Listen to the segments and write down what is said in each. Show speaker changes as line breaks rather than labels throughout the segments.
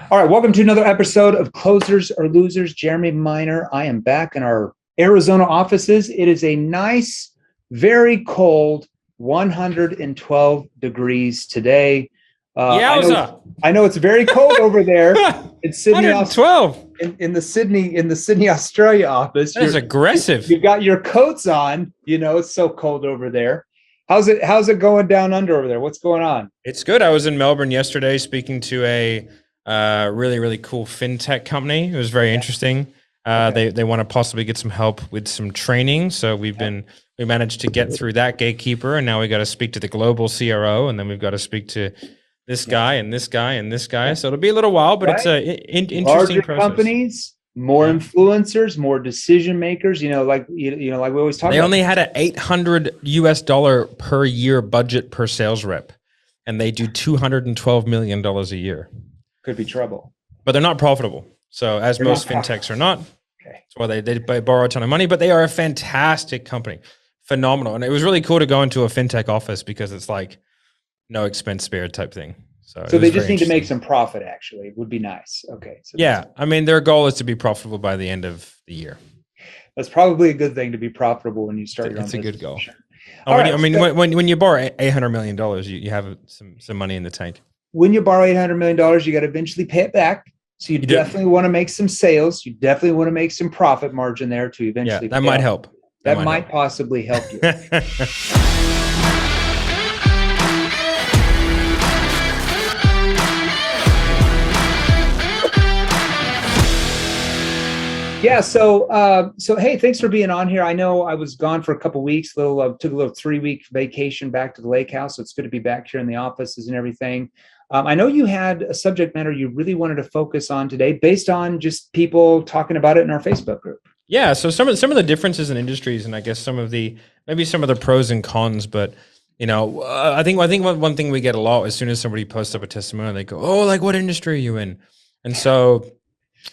All right, welcome to another episode of Closers or Losers. Jeremy Miner. I am back in our Arizona offices. It is a nice, very cold 112 degrees today.
Yowza.
I know it's very cold over there in Sydney,
112.
in the Sydney, Australia office.
That is aggressive.
You've got your coats on. You know it's so cold over there. How's it going down under over there? What's going on?
It's good. I was in Melbourne yesterday speaking to a really cool fintech company. It was very interesting. They want to possibly get some help with some training. So we managed to get through that gatekeeper, and now we got to speak to the global CRO, and then we've got to speak to this guy and this guy and this guy. So it'll be a little while, but it's a interesting
Larger
process.
Companies, more influencers, more decision makers. Like we always talk.
They
about.
only had a $800 per year budget per sales rep, and they do $212 million a year.
Could be trouble.
But they're not profitable. So as
They're
most
not
fintechs are not.
Okay.
That's why they borrow a ton of money, but they are a fantastic company. Phenomenal. And it was really cool to go into a fintech office because it's like no expense spared type thing.
So they just need to make some profit, actually. It would be nice. Okay. So
yeah. I mean, their goal is to be profitable by the end of the year.
That's probably a good thing to be profitable when you start your own
business. It's a good goal.
Sure.
When you borrow $800 million, you have some money in the tank.
When you borrow $800 million, you got to eventually pay it back. So you definitely want to make some sales. You definitely want to make some profit margin there to eventually.
Yeah, that might help.
That might possibly help you. Yeah. So hey, thanks for being on here. I know I was gone for a couple of weeks. Took a little 3-week vacation back to the lake house. So it's good to be back here in the offices and everything. I know you had a subject matter you really wanted to focus on today, based on just people talking about it in our Facebook group.
Yeah. So some of the differences in industries, and I guess maybe some of the pros and cons. But I think one thing we get a lot, as soon as somebody posts up a testimonial, they go, "Oh, like what industry are you in?" And so,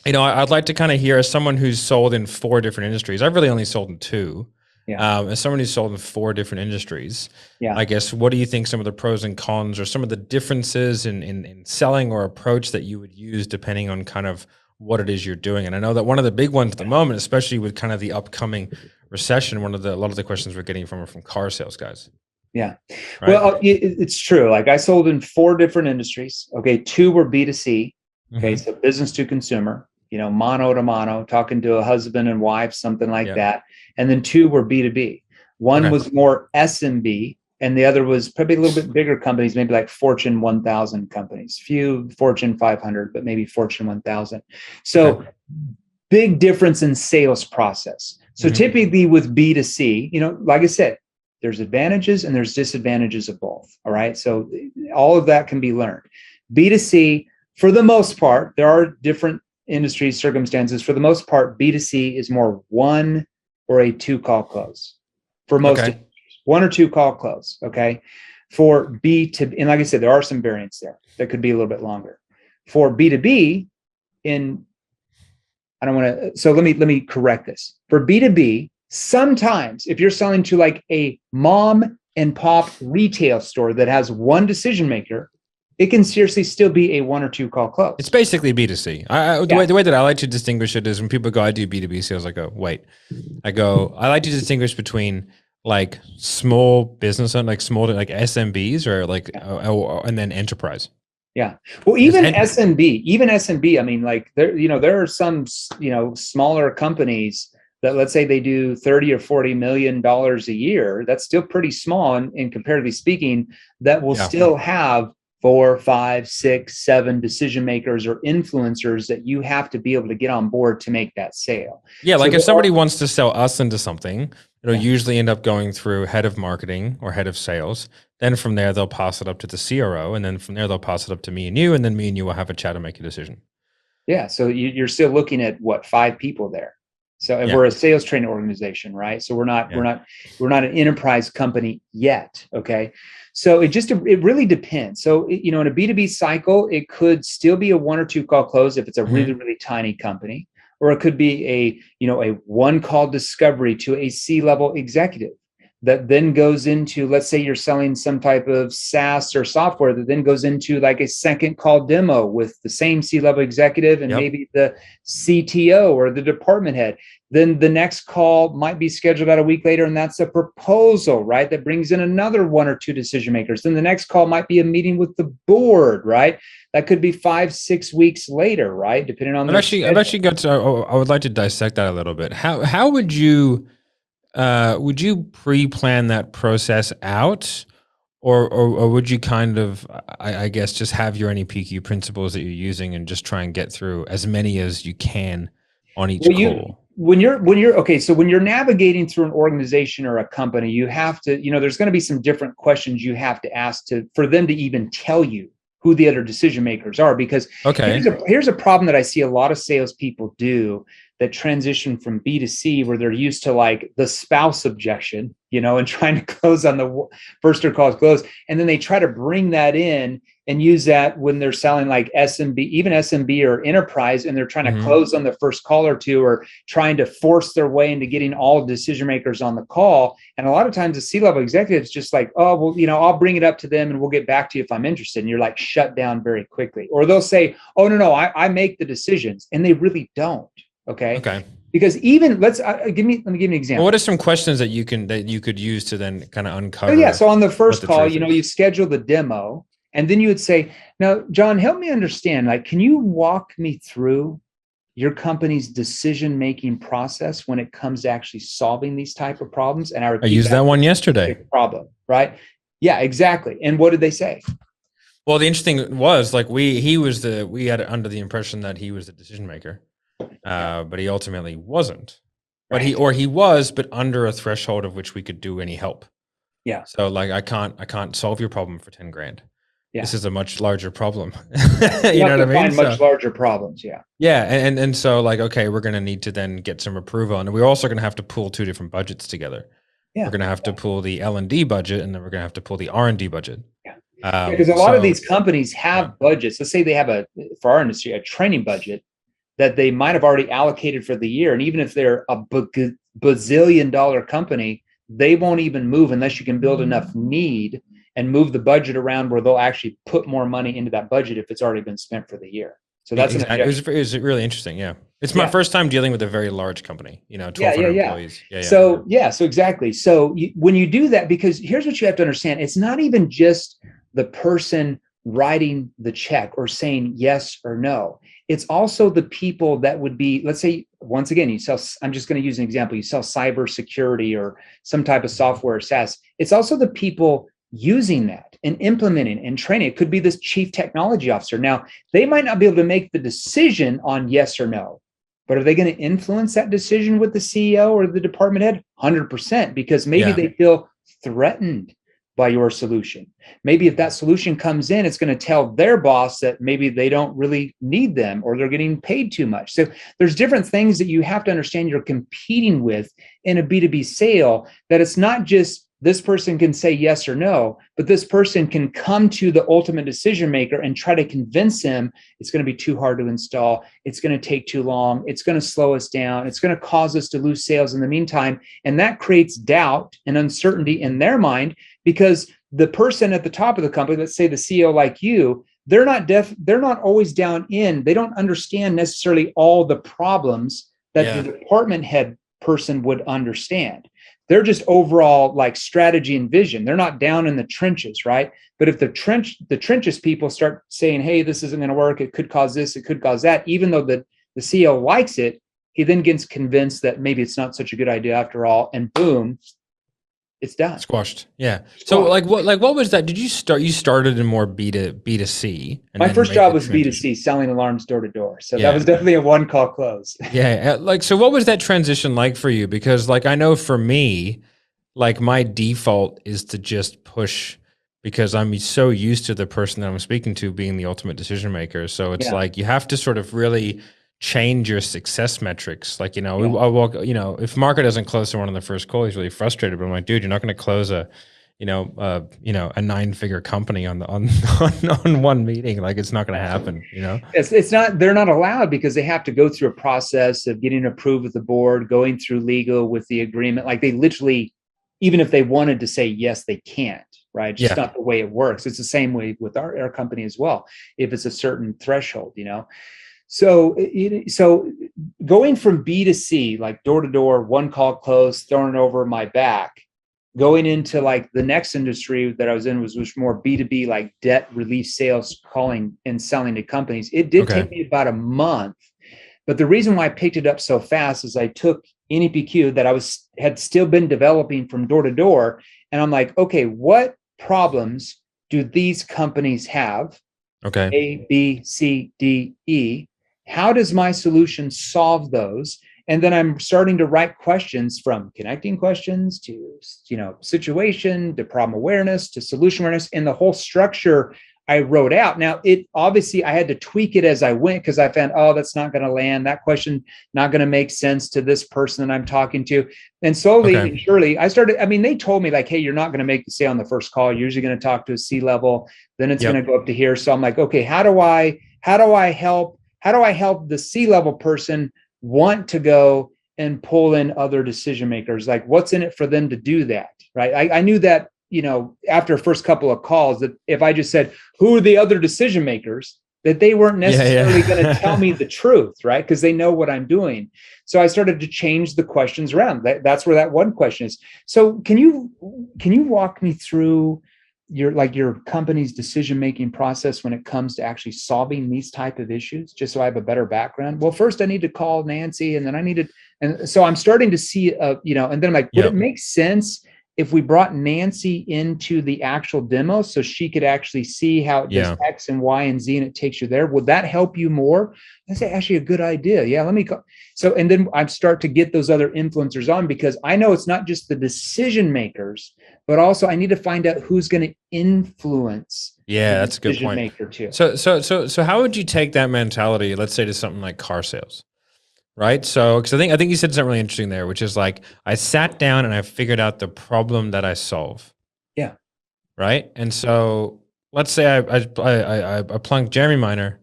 I'd like to kind of hear, as someone who's sold in 4 different industries. I've really only sold in 2.
Yeah.
As someone who's sold in 4 different industries,
yeah.
I guess, what do you think some of the pros and cons, or some of the differences in selling or approach that you would use depending on kind of what it is you're doing? And I know that one of the big ones at the moment, especially with kind of the upcoming recession, a lot of the questions we're getting from car sales guys.
Yeah.
Right?
Well, it's true. Like I sold in 4 different industries. Okay. 2 were B2C. Okay. So business to consumer, mano to mano, talking to a husband and wife, something like that. And then 2 were B2B. One was more SMB, and the other was probably a little bit bigger companies, maybe like Fortune 1000 companies, few Fortune 500, but maybe Fortune 1000. So big difference in sales process. So typically with B2C, like I said, there's advantages and there's disadvantages of both. All right. So all of that can be learned. B2C, for the most part, there are different industry circumstances. For the most part, B2C is more 1 or a 2 call close. For most, 1 or 2 call close. Okay. For B2B, and like I said, there are some variants there that could be a little bit longer. For B2B, let me correct this. For B2B, sometimes if you're selling to like a mom and pop retail store that has 1 decision maker, it can seriously still be a 1 or 2 call close.
It's basically B2C. The way that I like to distinguish it is when people go, I do B2B sales, I go, wait. I like to distinguish between like small business and like small like SMBs or like and then enterprise.
Yeah. Well, even SMB, I mean, like there are some, smaller companies that, let's say they do 30 or $40 million a year. That's still pretty small. And comparatively speaking, that will still have 4, 5, 6, 7 decision makers or influencers that you have to be able to get on board to make that sale.
Yeah, like if somebody wants to sell us into something, it'll usually end up going through head of marketing or head of sales. Then from there, they'll pass it up to the CRO. And then from there, they'll pass it up to me and you. And then me and you will have a chat and make a decision.
Yeah. So you're still looking at 5 people there. So and we're a sales training organization, right? So we're not an enterprise company yet. Okay. So it really depends. So, in a B2B cycle, it could still be a 1 or 2 call close if it's a really, really tiny company, or it could be a 1 call discovery to a C-level executive. that then goes into, let's say you're selling some type of SaaS or software that then goes into like a second call demo with the same C-level executive and maybe the CTO or the department head. Then the next call might be scheduled out a week later, and that's a proposal, right? That brings in another one or two decision makers. Then the next call might be a meeting with the board, right? That could be 5-6 weeks later, right? Depending on
I've actually got to, I would like to dissect that a little bit. How would you pre-plan that process out, or would you kind of, I guess, just have your NEPQ principles that you're using and just try and get through as many as you can on each call?
When you're okay, so when you're navigating through an organization or a company, you have to, there's going to be some different questions you have to ask for them to even tell you who the other decision makers are. Because here's a problem that I see a lot of salespeople do that transition from B2C, where they're used to like the spouse objection, and trying to close on the first or calls close. And then they try to bring that in and use that when they're selling like SMB, even SMB or enterprise, and they're trying to close on the first call or two, or trying to force their way into getting all decision makers on the call. And a lot of times the C-level executives just like, oh, well, I'll bring it up to them and we'll get back to you if I'm interested. And you're like shut down very quickly. Or they'll say, oh, no, I make the decisions. And they really don't. Okay. Because even let me give you an example.
Well, what are some questions that you could use to then kind of uncover?
So on the first call, you schedule the demo, and then you would say, now, John, help me understand, like, can you walk me through your company's decision-making process when it comes to actually solving these type of problems? And I
used that one yesterday.
Problem, right? Yeah, exactly. And what did they say?
Well, the interesting was like we had under the impression that he was the decision maker. But he ultimately wasn't. But he was, but under a threshold of which we could do any help.
Yeah.
So like I can't solve your problem for 10 grand.
Yeah.
This is a much larger problem.
you know what I mean? Much larger problems. Yeah.
Yeah. And so like, okay, we're going to need to then get some approval. And we're also going to have to pull two different budgets together. Yeah. We're going to have to pull the L&D budget, and then we're going to have to pull the R&D budget.
Yeah. Because a lot of these companies have budgets. Let's say they have for our industry, a training budget that they might have already allocated for the year. And even if they're a bazillion-dollar company, they won't even move unless you can build enough need and move the budget around where they'll actually put more money into that budget if it's already been spent for the year. So that's
it was really interesting. Yeah. It's my first time dealing with a very large company, 1,200 employees.
So exactly. So when you do that, because here's what you have to understand. It's not even just the person writing the check or saying yes or no. It's also the people that would be, let's say, once again, I'm just going to use an example. You sell cybersecurity or some type of software or SaaS. It's also the people using that and implementing and training. It could be this chief technology officer. Now, they might not be able to make the decision on yes or no, but are they going to influence that decision with the CEO or the department head? 100%, because maybe they feel threatened by your solution. Maybe if that solution comes in, it's going to tell their boss that maybe they don't really need them or they're getting paid too much. So there's different things that you have to understand you're competing with in a B2B sale, that it's not just this person can say yes or no, but this person can come to the ultimate decision maker and try to convince him it's going to be too hard to install. It's going to take too long. It's going to slow us down. It's going to cause us to lose sales in the meantime. And that creates doubt and uncertainty in their mind, because the person at the top of the company, let's say the CEO like you, they're not always down in, they don't understand necessarily all the problems that the department head person would understand. They're just overall like strategy and vision. They're not down in the trenches, right? But if the trenches people start saying, hey, this isn't going to work, it could cause this, it could cause that, even though the CEO likes it, he then gets convinced that maybe it's not such a good idea after all, and boom, it's done.
Squashed. Yeah. So what was that? Did you started in more B2C?
My first job was B2C, selling alarms door to door. So that was definitely a one call close.
Yeah. So what was that transition like for you? Because I know for me, my default is to just push, because I'm so used to the person that I'm speaking to being the ultimate decision maker. So it's you have to sort of really change your success metrics. I walk, if Marco doesn't close someone on the first call, he's really frustrated. But I'm like, dude, you're not going to close a 9-figure company on one meeting. It's not going to happen.
It's not. They're not allowed, because they have to go through a process of getting approved with the board, going through legal with the agreement. They literally, even if they wanted to say yes, they can't, right? It's just
Yeah.
not the way it works. It's the same way with our company as well. If it's a certain threshold, So, so going from B2C, like door to door, one call close, throwing it over my back, going into like the next industry that I was in was more B2B, like debt relief sales, calling and selling to companies. It did take me about a month. But the reason why I picked it up so fast is I took NEPQ that I had still been developing from door to door. And I'm like, okay, what problems do these companies have?
Okay.
A, B, C, D, E. How does my solution solve those? And then I'm starting to write questions, from connecting questions to, situation, to problem awareness, to solution awareness, and the whole structure I wrote out. Now, it obviously, I had to tweak it as I went, because I found, that's not going to land. That question not going to make sense to this person that I'm talking to. And slowly and surely, I started, they told me like, hey, you're not going to make the sale on the first call. You're usually going to talk to a C-level, then it's going to go up to here. So I'm like, okay, how do I help the C-level person want to go and pull in other decision makers? Like, what's in it for them to do that, right? I knew that, after the first couple of calls, that if I just said, who are the other decision makers, that they weren't necessarily going to tell me the truth, right? Because they know what I'm doing. So I started to change the questions around. That's where that one question is. So can you walk me through your company's decision-making process when it comes to actually solving these type of issues, just so I have a better background? Well, first I need to call Nancy, and then and so I'm starting to see, and then I'm like, would it make sense if we brought Nancy into the actual demo so she could actually see how it does X and Y and Z and it takes you there? Would that help you more? That's actually a good idea. Yeah, let me go. So, and then I start to get those other influencers on, because I know it's not just the decision makers, but also I need to find out who's going to influence.
Yeah, that's a good point.
Maker too.
So how would you take that mentality, let's say, to something like car sales? Right. So, because I think you said something really interesting there, which is like, I sat down and I figured out the problem that I solve.
Yeah.
Right. And so let's say I plunk Jeremy Miner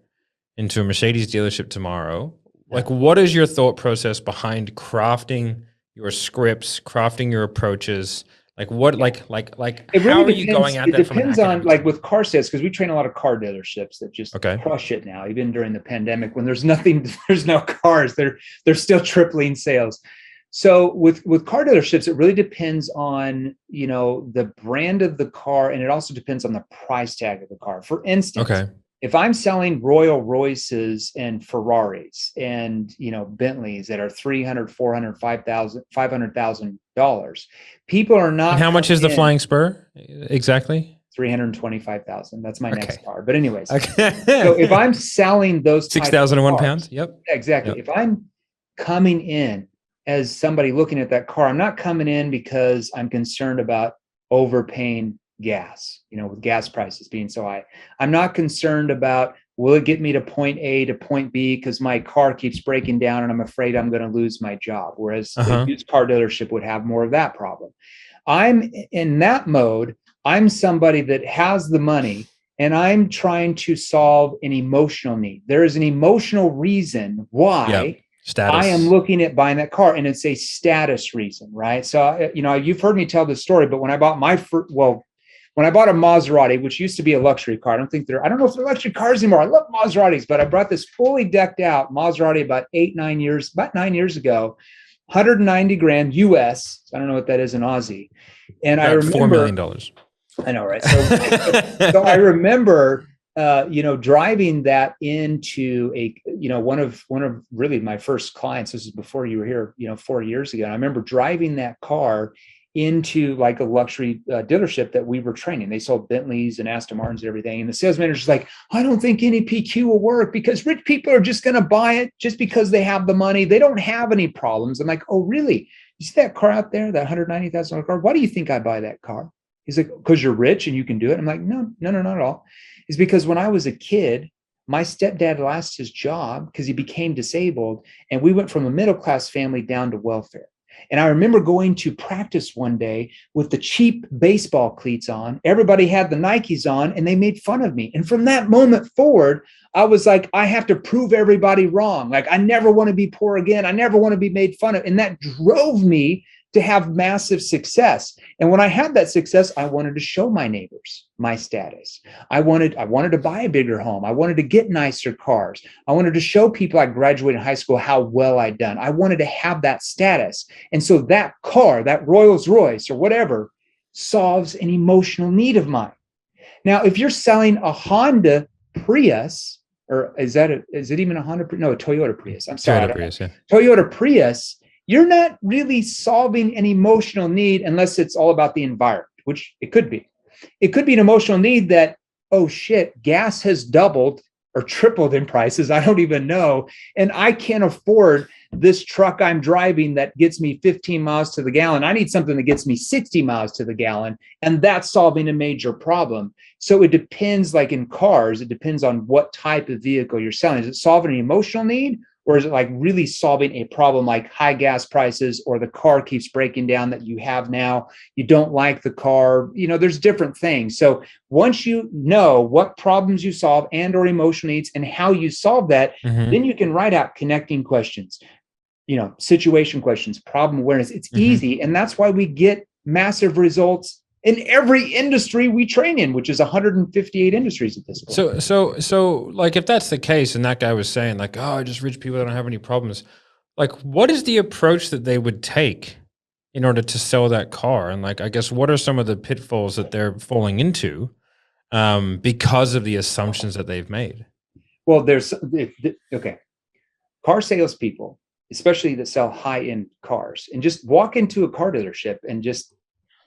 into a Mercedes dealership tomorrow. Yeah. Like, what is your thought process behind crafting your scripts, crafting your approaches? Like what, like,
it really
how are
depends,
you going at
it
that?
Depends on, like with car sales, because we train a lot of car dealerships that just crush it now, even during the pandemic when there's no cars, they're still tripling sales. So with car dealerships, it really depends on, the brand of the car, and it also depends on the price tag of the car. For instance, if I'm selling Royal Royces and Ferraris and, Bentleys that are $300,000, $400,000, $500,000, people are not.
And how much is the Flying Spur exactly?
$325,000. That's my next car. But anyways, so if I'm selling those
6,001 pounds. Yep.
Exactly. Yep. If I'm coming in as somebody looking at that car, I'm not coming in because I'm concerned about overpaying gas, with gas prices being so high. I'm not concerned about, will it get me to point A to point B, because my car keeps breaking down and I'm afraid I'm going to lose my job. Whereas a used car dealership would have more of that problem. I'm in that mode. I'm somebody that has the money and I'm trying to solve an emotional need. There is an emotional reason why I am looking at buying that car, and it's a status reason, right? So, you've heard me tell this story, but when I bought when I bought a Maserati, which used to be a luxury car, I don't know if they're luxury cars anymore. I love Maseratis, but I brought this fully decked out Maserati about 9 years ago, 190 grand US. I don't know what that is in Aussie. And I remember
$4 million.
I know, right? So I remember, driving that into one of really my first clients. This is before you were here, 4 years ago. And I remember driving that car into like a luxury dealership that we were training. They sold Bentleys and Aston Martins and everything. And the sales manager's like, I don't think any PQ will work because rich people are just going to buy it just because they have the money. They don't have any problems. I'm like, oh, really? You see that car out there, that $190,000 car? Why do you think I buy that car? He's like, because you're rich and you can do it. I'm like, no, not at all. It's because when I was a kid, my stepdad lost his job because he became disabled. And we went from a middle-class family down to welfare. And I remember going to practice one day with the cheap baseball cleats on. Everybody had the Nikes on and they made fun of me. And from that moment forward, I was like, I have to prove everybody wrong. Like, I never want to be poor again. I never want to be made fun of. And that drove me to have massive success. And when I had that success, I wanted to show my neighbors my status. I wanted to buy a bigger home. I wanted to get nicer cars. I wanted to show people I graduated high school how well I'd done. I wanted to have that status. And so that car, that Rolls Royce or whatever, solves an emotional need of mine. Now, if you're selling a Honda Prius, or is it even a Honda? No, a Toyota Prius. I'm sorry.
Toyota Prius, yeah.
Toyota Prius, you're not really solving an emotional need unless it's all about the environment, which it could be. It could be an emotional need that, oh shit, gas has doubled or tripled in prices. I don't even know. And I can't afford this truck I'm driving that gets me 15 miles to the gallon. I need something that gets me 60 miles to the gallon. And that's solving a major problem. So it depends, like in cars, it depends on what type of vehicle you're selling. Is it solving an emotional need? Or is it like really solving a problem like high gas prices, or the car keeps breaking down that you have now? You don't like the car. There's different things. So once you know what problems you solve and or emotional needs and how you solve that, then you can write out connecting questions, situation questions, problem awareness. It's easy. And that's why we get massive results in every industry we train in, which is 158 industries at this point.
So like, if that's the case, and that guy was saying like, oh, just rich people that don't have any problems, like, what is the approach that they would take in order to sell that car? And like, I guess, what are some of the pitfalls that they're falling into because of the assumptions that they've made?
Well, car salespeople, especially that sell high-end cars, and just walk into a car dealership and just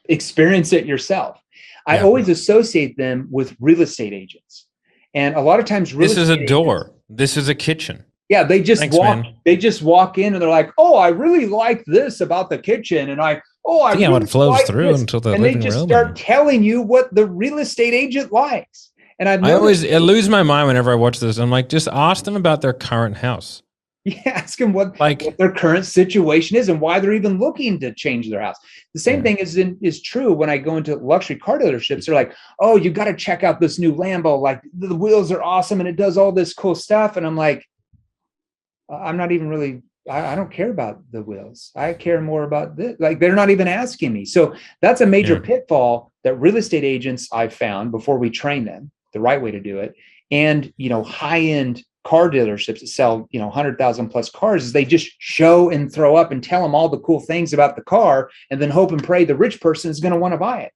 experience it yourself. I always associate them with real estate agents. And a lot of times
this is a door. This is a kitchen.
Yeah, they just walk in and they're like, "Oh, I really like this about the kitchen." And I really
how it flows
like
through
this.
into the
and
living
they just
room.
Start telling you what the real estate agent likes. And I
always lose my mind whenever I watch this. I'm like, just ask them about their current house.
Yeah, ask them what their current situation is and why they're even looking to change their house. The same thing is true when I go into luxury car dealerships. They're like, "Oh, you got to check out this new Lambo. Like, the wheels are awesome and it does all this cool stuff." And I'm like, I'm not even really, I don't care about the wheels. I care more about this. Like, they're not even asking me. So that's a major pitfall that real estate agents I've found before we train them the right way to do it. And, high-end car dealerships that sell, 100,000 plus cars, is they just show and throw up and tell them all the cool things about the car and then hope and pray the rich person is going to want to buy it.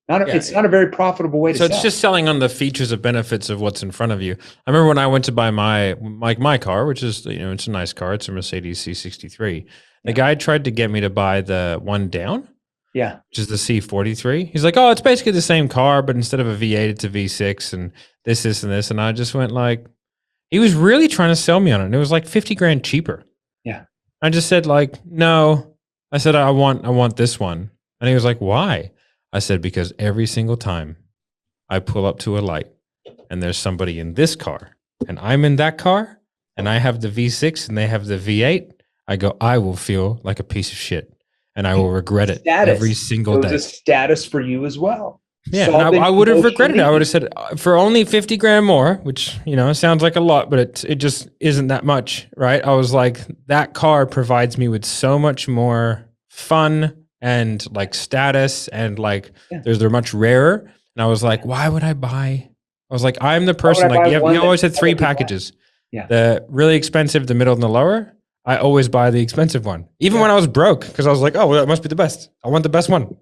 It's not a very profitable way to sell. So
it's just selling on the features and benefits of what's in front of you. I remember when I went to buy my car, which is, it's a nice car. It's a Mercedes C63. The guy tried to get me to buy the one down.
Yeah.
Which is the C43. He's like, "Oh, it's basically the same car, but instead of a V8, it's a V6 and this, and this." And I just went like, he was really trying to sell me on it. And it was like 50 grand cheaper.
Yeah.
I just said like, "No." I said, I want this one. And he was like, "Why?" I said, "Because every single time I pull up to a light and there's somebody in this car and I'm in that car and I have the V6 and they have the V8, I go, I will feel like a piece of shit and I will regret it every single day."
It was a status for you as well.
Yeah, and I would have regretted it. I would have said, for only 50 grand more, which, sounds like a lot, but it just isn't that much, right? I was like, that car provides me with so much more fun and like status and like they're much rarer. And I was like, why would I buy? I was like, I'm the person, like you always had three packages.
Yeah.
The really expensive, the middle, and the lower. I always buy the expensive one, even when I was broke, because I was like, oh, well, that must be the best. I want the best one.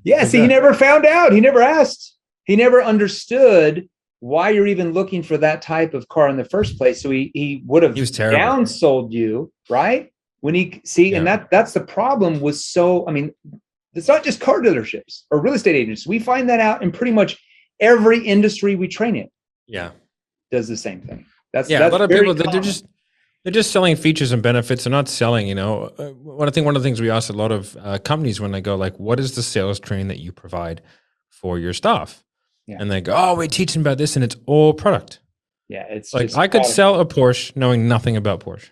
Yeah, see, he never found out. He never asked. He never understood why you're even looking for that type of car in the first place. So he would have downsold you, right? When and that's the problem with it's not just car dealerships or real estate agents. We find that out in pretty much every industry we train in.
Yeah.
Does the same thing. That's
a lot of people, they're just selling features and benefits. They're not selling, one of the things we ask a lot of companies when they go like, what is the sales training that you provide for your staff? Yeah. And they go, oh, we're teaching about this and it's all product.
Yeah. It's
like, I could sell a Porsche knowing nothing about Porsche.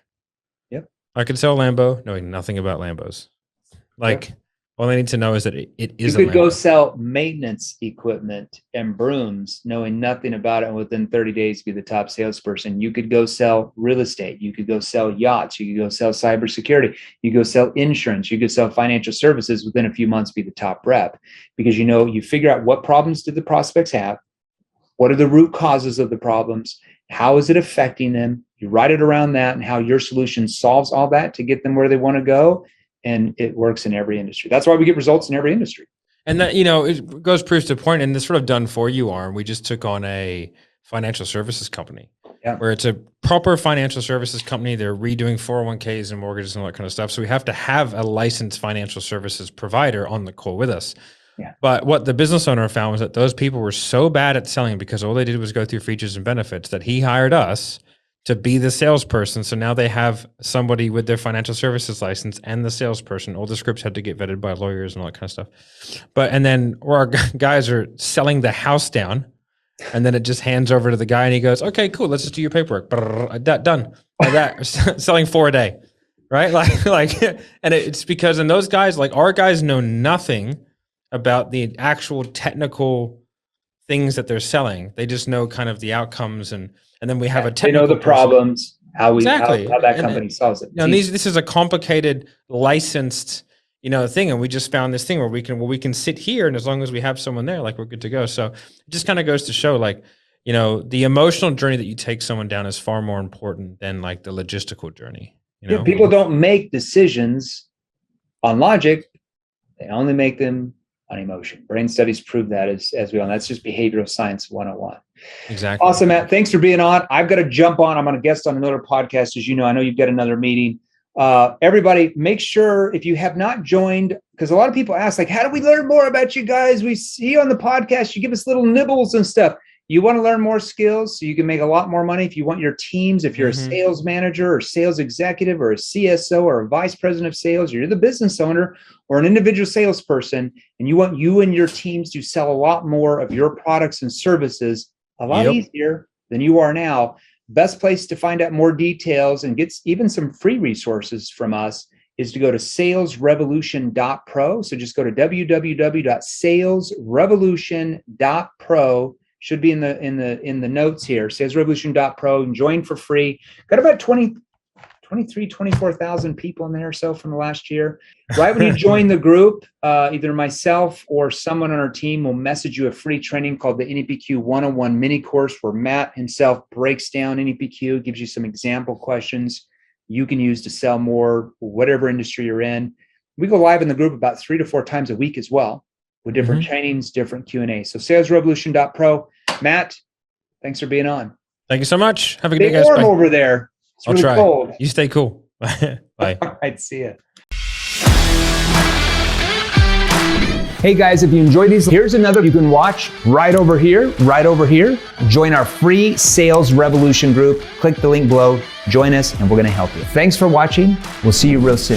Yep.
I could sell a Lambo knowing nothing about Lambos. Like All they need to know is that it is.
You could go sell maintenance equipment and brooms, knowing nothing about it, and within 30 days be the top salesperson. You could go sell real estate. You could go sell yachts. You could go sell cybersecurity. You could go sell insurance. You could sell financial services. Within a few months, be the top rep, because you figure out what problems do the prospects have, what are the root causes of the problems, how is it affecting them. You write it around that and how your solution solves all that to get them where they want to go. And it works in every industry. That's why we get results in every industry.
And that, it goes proves to point, and this sort of done for you, Arm. We just took on a financial services company where it's a proper financial services company. They're redoing 401ks and mortgages and all that kind of stuff. So we have to have a licensed financial services provider on the call with us.
Yeah.
But what the business owner found was that those people were so bad at selling because all they did was go through features and benefits that he hired us to be the salesperson. So now they have somebody with their financial services license and the salesperson. All the scripts had to get vetted by lawyers and all that kind of stuff. And then our guys are selling the house down, and then it just hands over to the guy and he goes, okay, cool. Let's just do your paperwork. Done. Like that. Selling 4 a day. Right. And it's because, and those guys, like our guys, know nothing about the actual technical things that they're selling. They just know kind of the outcomes, and then we have a technical.
They know the problems, how that company solves it.
This is a complicated licensed, thing, and we just found this thing where we can sit here, and as long as we have someone there, like, we're good to go. So it just kind of goes to show, like, the emotional journey that you take someone down is far more important than like the logistical journey.
People don't make decisions on logic; they only make them on emotion. Brain studies prove that as well. And that's just behavioral science 101.
Exactly.
Awesome, Matt. Thanks for being on. I've got to jump on. I'm on a guest on another podcast. As you know, I know you've got another meeting. Everybody, make sure, if you have not joined, because a lot of people ask, like, how do we learn more about you guys? We see you on the podcast. You give us little nibbles and stuff. You want to learn more skills so you can make a lot more money. If you want your teams, if you're a sales manager or sales executive or a CSO or a vice president of sales, or you're the business owner or an individual salesperson, and you want you and your teams to sell a lot more of your products and services a lot easier than you are now, best place to find out more details and get even some free resources from us is to go to salesrevolution.pro. So just go to www.salesrevolution.pro. Should be in the notes here, salesrevolution.pro, and join for free. Got about 24,000 people in there or so from the last year. Right when you join the group, either myself or someone on our team will message you a free training called the NEPQ 101 mini course, where Matt himself breaks down NEPQ, gives you some example questions you can use to sell more, whatever industry you're in. We go live in the group about 3 to 4 times a week as well, with different trainings, different Q&A. So salesrevolution.pro. Matt, thanks for being on.
Thank you so much. Have a good day, guys.
Stay warm over there. It's really cold.
You stay cool. Bye.
All right, see ya. Hey guys, if you enjoyed these, here's another you can watch right over here. Join our free Sales Revolution group. Click the link below, join us, and we're going to help you. Thanks for watching. We'll see you real soon.